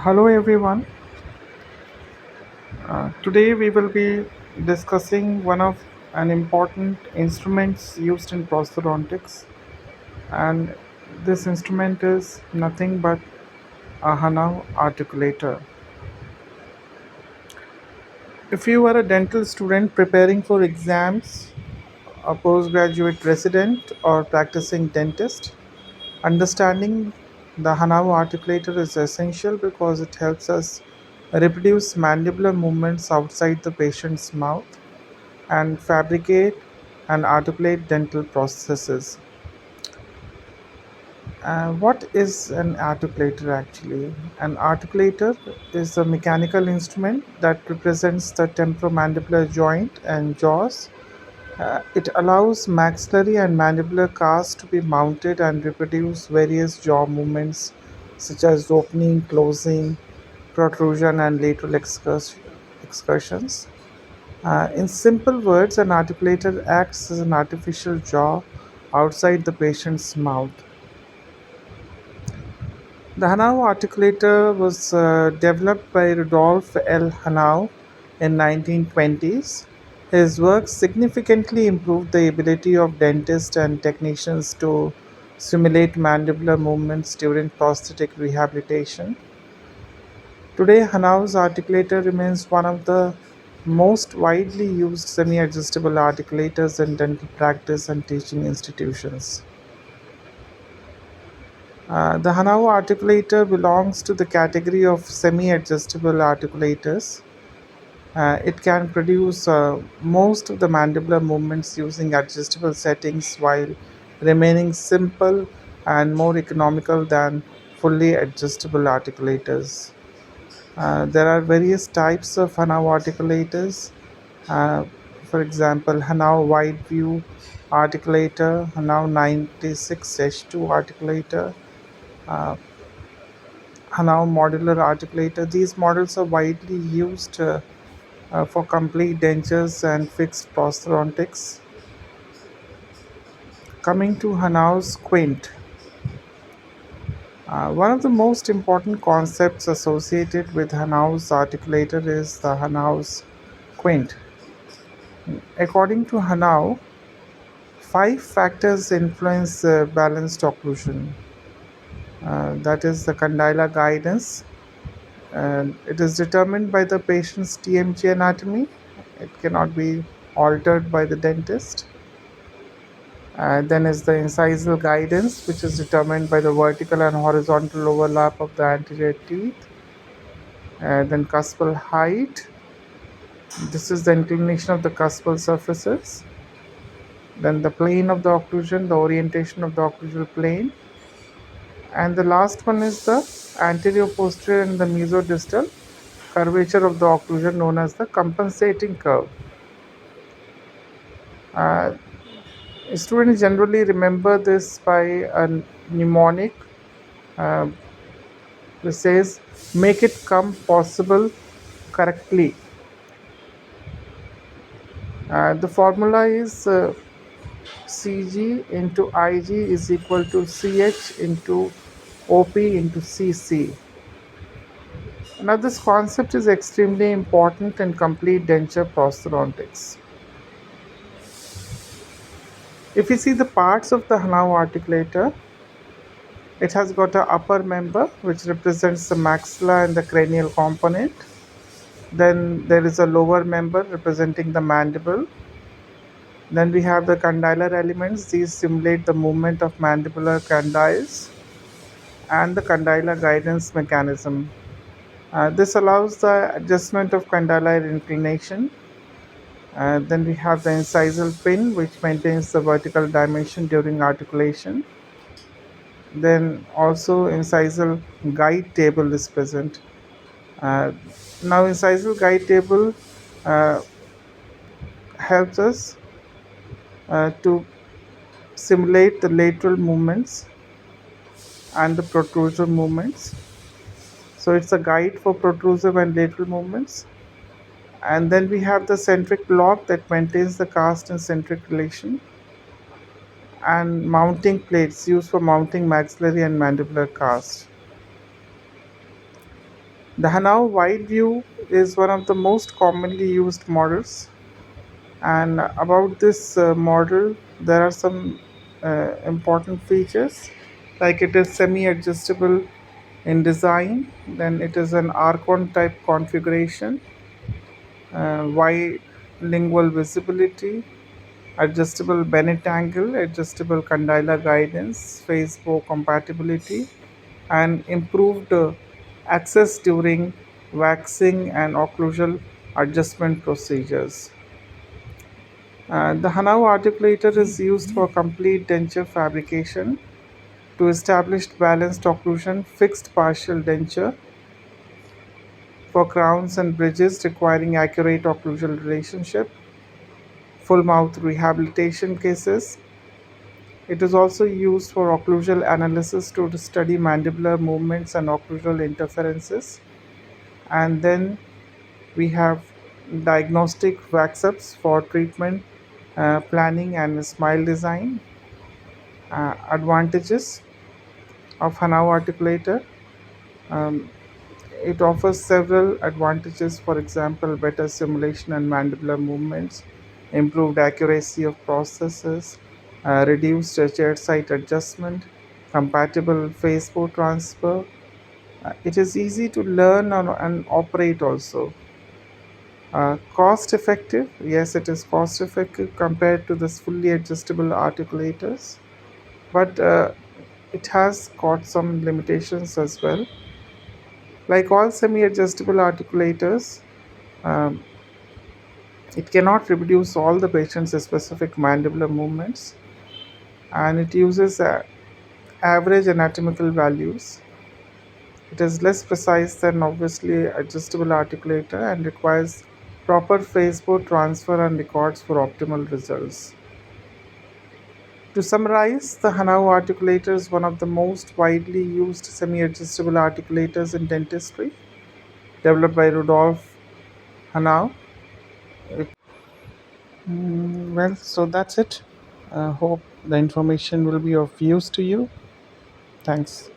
Hello everyone. Today we will be discussing one of an important instruments used in prosthodontics, and this instrument is nothing but a Hanau articulator. If you are a dental student preparing for exams, a postgraduate resident, or practicing dentist, understanding the Hanau articulator is essential because it helps us reproduce mandibular movements outside the patient's mouth and fabricate and articulate dental processes. What is an articulator actually? An articulator is a mechanical instrument that represents the temporomandibular joint and jaws. It allows maxillary and mandibular cast to be mounted and reproduce various jaw movements such as opening, closing, protrusion, and lateral excursions. In simple words, an articulator acts as an artificial jaw outside the patient's mouth. The Hanau articulator was developed by Rudolf L. Hanau in 1920s. His work significantly improved the ability of dentists and technicians to simulate mandibular movements during prosthetic rehabilitation. Today, Hanau's articulator remains one of the most widely used semi-adjustable articulators in dental practice and teaching institutions. The Hanau articulator belongs to the category of semi-adjustable articulators. It can produce most of the mandibular movements using adjustable settings while remaining simple and more economical than fully adjustable articulators. There are various types of Hanau articulators. Uh, for example, Hanau Wide View articulator, Hanau 96-2 articulator, uh, Hanau modular articulator. These models are widely used for complete dentures and fixed prosthodontics. Coming to Hanau's Quint. One of the most important concepts associated with Hanau's articulator is the Hanau's Quint. According to Hanau, five factors influence balanced occlusion. That is the condylar guidance, and it is determined by the patient's TMG anatomy. It cannot be altered by the dentist. Then is the incisal guidance, which is determined by the vertical and horizontal overlap of the anterior teeth. Then cuspal height. This is the inclination of the cuspal surfaces. Then the plane of the occlusion, the orientation of the occlusal plane. And the last one is the anterior posterior and the mesodistal curvature of the occlusion, known as the compensating curve. Uh, Students generally remember this by a mnemonic uh, which says, make it come possible correctly. The formula is Cg into Ig is equal to Ch into Op into Cc. Now, this concept is extremely important in complete denture prosthodontics. If you see the parts of the Hanau articulator, it has got an upper member which represents the maxilla and the cranial component. Then there is a lower member representing the mandible. Then we have the condylar elements. These simulate the movement of mandibular condyles and the condylar guidance mechanism. This allows the adjustment of condylar inclination. Then we have the incisal pin, which maintains the vertical dimension during articulation. Then also incisal guide table is present. Uh, Now incisal guide table uh, helps us to simulate the lateral movements and the protrusive movements. So it's a guide for protrusive and lateral movements. And then we have the centric block that maintains the cast and centric relation, and mounting plates used for mounting maxillary and mandibular cast. The Hanau wide view is one of the most commonly used models, and about this model, there are some important features, like it is semi-adjustable in design, then it is an archon type configuration, wide lingual visibility, adjustable Bennett angle, adjustable condyle guidance, phase bow compatibility, and improved access during waxing and occlusal adjustment procedures. The Hanau articulator is used for complete denture fabrication to establish balanced occlusion, fixed partial denture for crowns and bridges requiring accurate occlusal relationship, full mouth rehabilitation cases. It is also used for occlusal analysis to study mandibular movements and occlusal interferences. And then we have diagnostic wax-ups for treatment planning and smile design. Advantages of Hanau articulator. Um, it offers several advantages, for example, better simulation and mandibular movements, improved accuracy of processes, reduced chaired site adjustment, compatible phase bow transfer. It is easy to learn and operate also. Cost effective, yes, it is cost effective compared to this fully adjustable articulators, but it has got some limitations as well. Like all semi adjustable articulators, um, it cannot reproduce all the patient's specific mandibular movements, and it uses average anatomical values. It is less precise than obviously adjustable articulator and requires proper phase bow transfer and records for optimal results. To summarize, the Hanau articulator is one of the most widely used semi-adjustable articulators in dentistry, developed by Rudolf Hanau. Well, so that's it. Hope the information will be of use to you. Thanks.